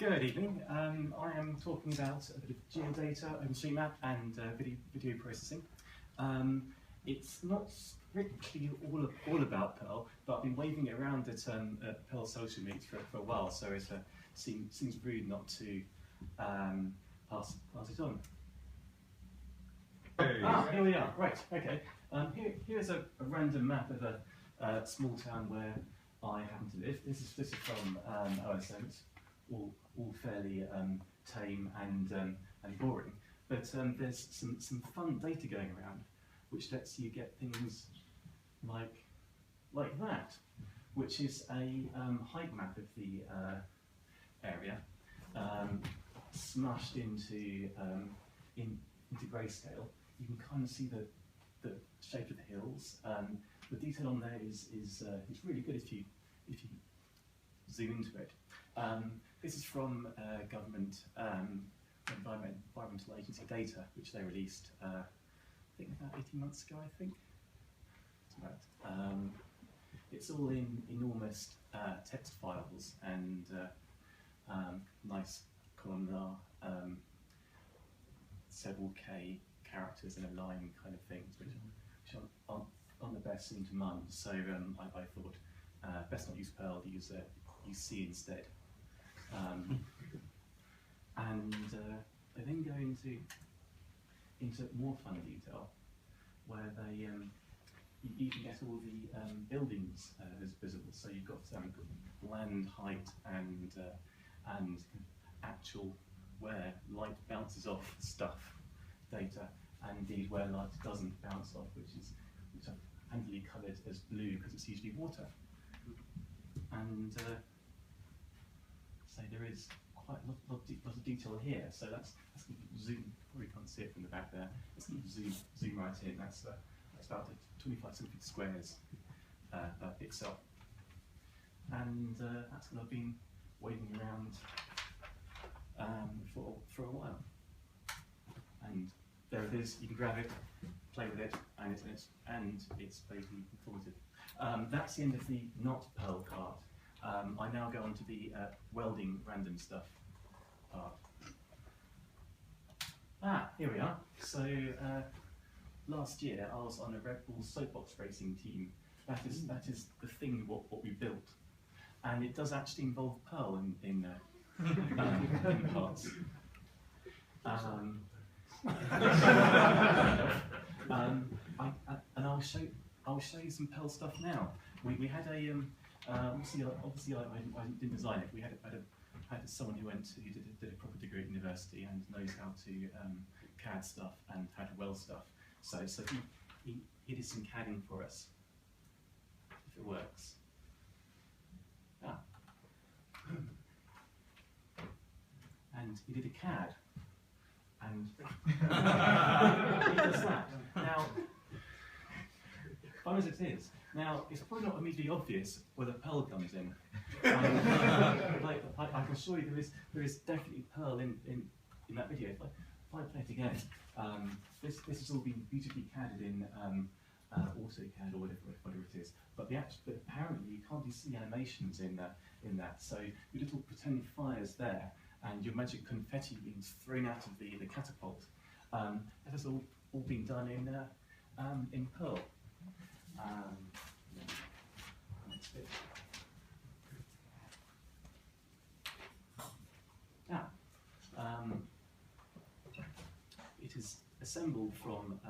Good evening. I am talking about a bit of geodata, OpenStreetMap, and video processing. It's not strictly all about Perl, but I've been waving it around at Perl social meets for a while, so it seems rude not to pass it on. Hey. Here we are. Right. Okay. Here's a random map of a small town where I happen to live. This is from OSM. It's all fairly tame and boring, but there's some fun data going around, which lets you get things like that, which is a height map of the area, smashed into grayscale. You can kind of see the shape of the hills. The detail on there is really good if you zoom into it. This is from government environmental agency data, which they released, I think about 18 months ago. I think. It's all in enormous text files and nice columnar, several K characters in a line kind of things, which aren't the best seen to mum. So I thought best not use Perl, use C instead. And they then go into more fun detail, where they you can get all the buildings as visible. So you've got land height and actual where light bounces off stuff data, and indeed where light doesn't bounce off, which I've handily coloured as blue because it's usually water. And so there is quite a lot of detail here. So that's zoom. Probably can't see it from the back there. Let's zoom right in. That's about 25 centimeter squares per pixel, and that's what I've been waving around for a while. And there it is. You can grab it, play with it, and it's basically informative. That's the end of the not Perl part. I now go on to the welding random stuff part. Here we are. So last year I was on a Red Bull soapbox racing team. That is the thing what we built, and it does actually involve Perl in parts. And I'll show you some Perl stuff now. We had a obviously I didn't design it. We had someone who did a proper degree at university and knows how to CAD stuff and how to weld stuff. So he did some CADing for us, if it works. And he did a CAD, and he does that. Now, fun as it is, now it's probably not immediately obvious where the Perl comes in. I can assure you there is definitely Perl in that video. If I play it again, this has all been beautifully CADed in AutoCAD or whatever it is. But apparently you can't do C animations in that. So your little pretend fires there, and your magic confetti being thrown out of the catapult. That has all been done in Perl. Next bit. It is assembled from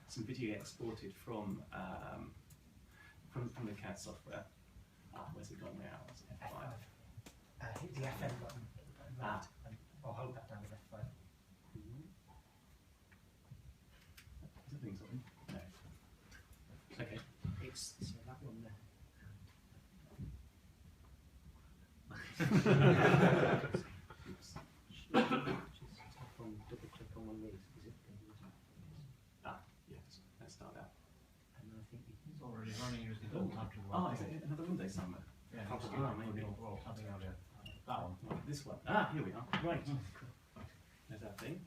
some video exported from the CAD software. Where's it gone now? Is it F5? Hit the FM button. Or hold that down with F5. Is it doing something? No. Okay. It's that one there. Double click on one of these. Is it? Yes. Let's start that. And I think It's already running. You just don't have to work. Is it another window somewhere? Yeah, Maybe. something out there. That one. This one. Here we are. Right. There's that thing.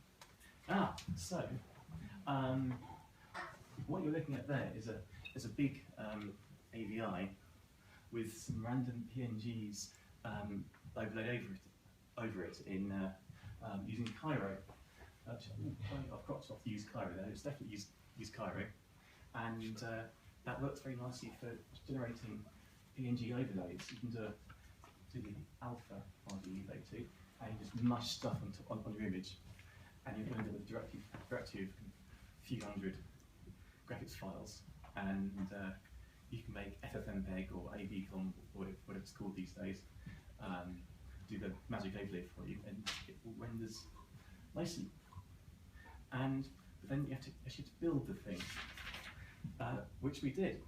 So what you're looking at there is a big AVI with some random PNGs overlaid over it, over it in using Cairo. I've cropped off use Cairo there. It's definitely use Cairo, and that works very nicely for generating PNG overlays. You can do the alpha RGB later, and you just mush stuff on your image, and you're going to do a directory of a few hundred graphics files, and you can make FFmpeg or AVCom, or whatever it's called these days, do the magic overlay for you, and it all renders nicely. And then you have to actually build the thing, which we did.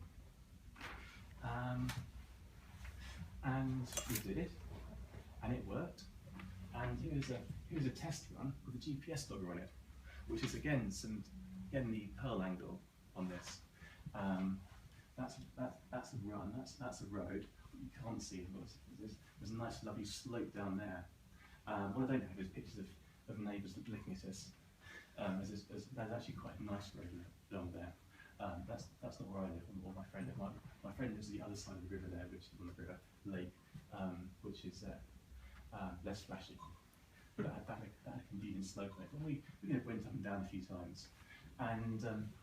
And we did it, and it worked. And here's a test run with a GPS logger on it, which is again the Perl angle on this. That's a run. That's a road. What you can't see there's a nice lovely slope down there. What I don't have is pictures of neighbours looking at us. There's actually quite a nice road along there. That's not where I live, or my friend lives. My friend lives the other side of the river there, which is on the river lake, which is less flashy. But that had a convenient slope on it. And we went up and down a few times. And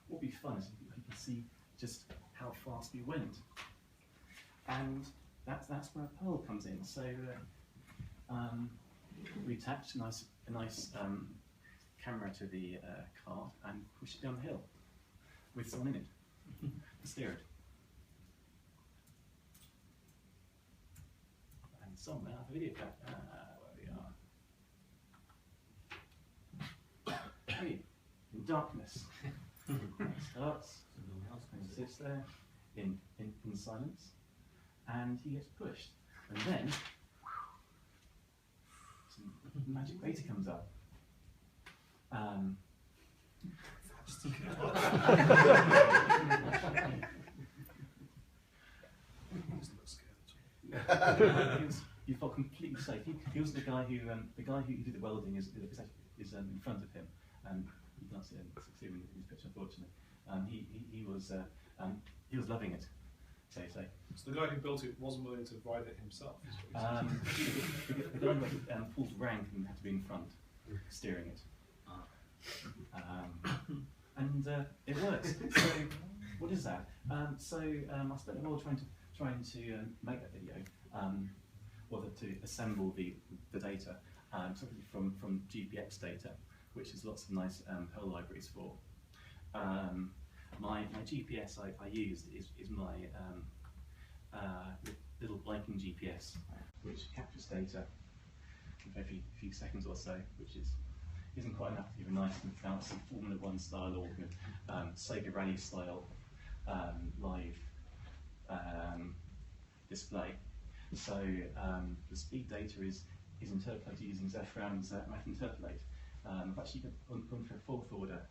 what would be fun is if you can see just how fast we went. And that's where Perl comes in. So we attached a nice camera to the cart and pushed it down the hill with someone in it to steer it. And somewhere I have a video clip. Where we are. Hey, in darkness. It starts and sits there in silence, and he gets pushed, and then some magic data comes up. You felt completely safe. He was the guy who did the welding is in front of him, and you can't see him in his picture, unfortunately. He was loving it. So the guy who built it wasn't willing to ride it himself. The guy who pulled rank and had to be in front, steering it. And it works. So what is that? I spent a while trying to make that video, or to assemble the data, something from GPX data, which is lots of nice Perl libraries for. My GPS I used is my little blinking GPS, which captures data every few seconds or so, which isn't quite enough to give a nice and fancy Formula 1 style or Sega Rally style live display. So the speed data is interpolated using Zefram's Math Interpolate. I've actually gone for a fourth order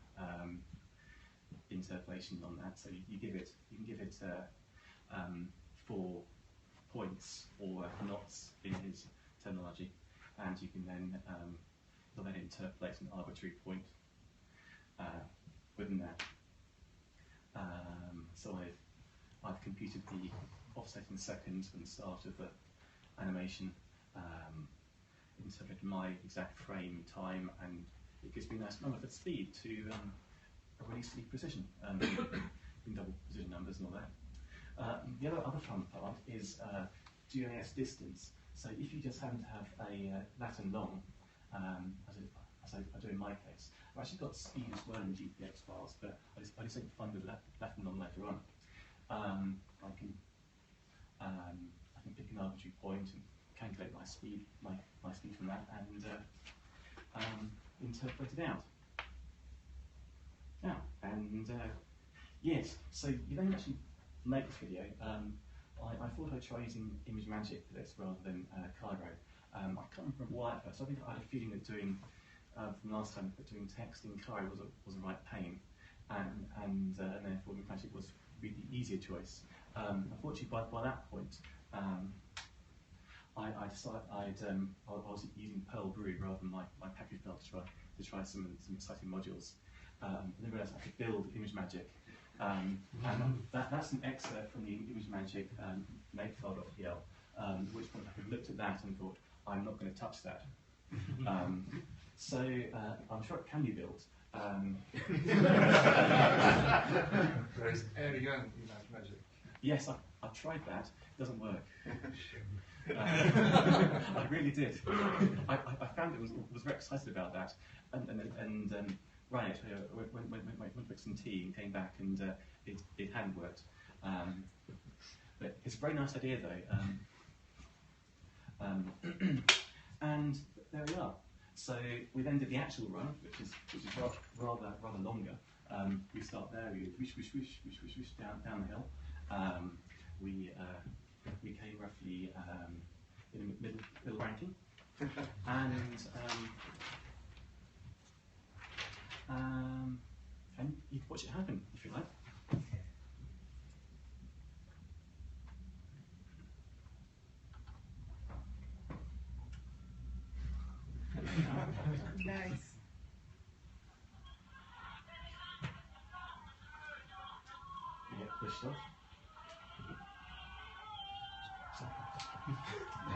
interpolation on that. So you can give it 4 points or knots in his terminology, and you can then interpolate an arbitrary point within that. So I've computed the offset in seconds from the start of the animation, interpreted my exact frame time, and it gives me a nice number for speed to a really steady precision, in double precision numbers and all that. The other fun part is GIS distance. So if you just happen to have a Latin long, as I do in my case, I've actually got speed as well in GPX files, but I just think fun with Latin long later on. I can pick an arbitrary point and calculate my speed from that, and interpret it out. Now, yes, so you don't actually make this video. I thought I'd try using ImageMagick for this rather than Cairo. I can't remember why at first. I think I had a feeling that doing, from last time, that doing text in Cairo was a right pain, and therefore ImageMagick was really the easier choice. Unfortunately, by that point, I decided I was using Perl Brew rather than my package build to try some exciting modules. And then realised I could build ImageMagick. And that's an excerpt from the ImageMagick makefile.pl, at which point I looked at that and thought, I'm not going to touch that. So I'm sure it can be built. There's elegant image magic. Yes, I've tried that. It doesn't work. I really did. I found it was very excited about that, and right, went to make some tea and came back, and it hadn't worked. But it's a very nice idea though, and there we are. So we then did the actual run, which is rather longer. We start there. We wish down the hill. We came roughly in the middle ranking, and you can watch it happen if you like. Nice. You get pushed off.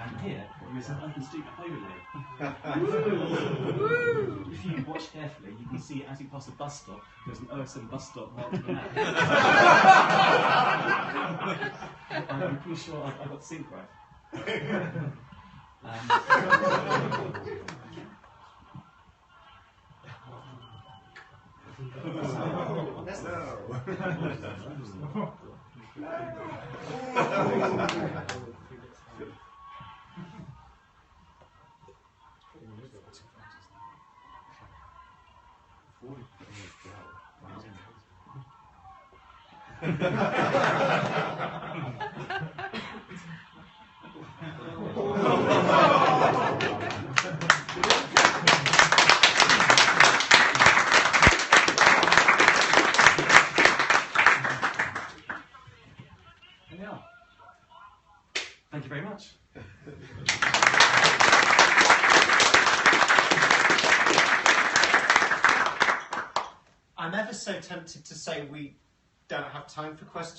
And here is an OpenStreetMap overlay. If you watch carefully, you can see as you pass a bus stop, there's an OSM bus stop marked on the map. I'm pretty sure I got the sync right. Thank you very much. I'm ever so tempted to say we don't have time for questions.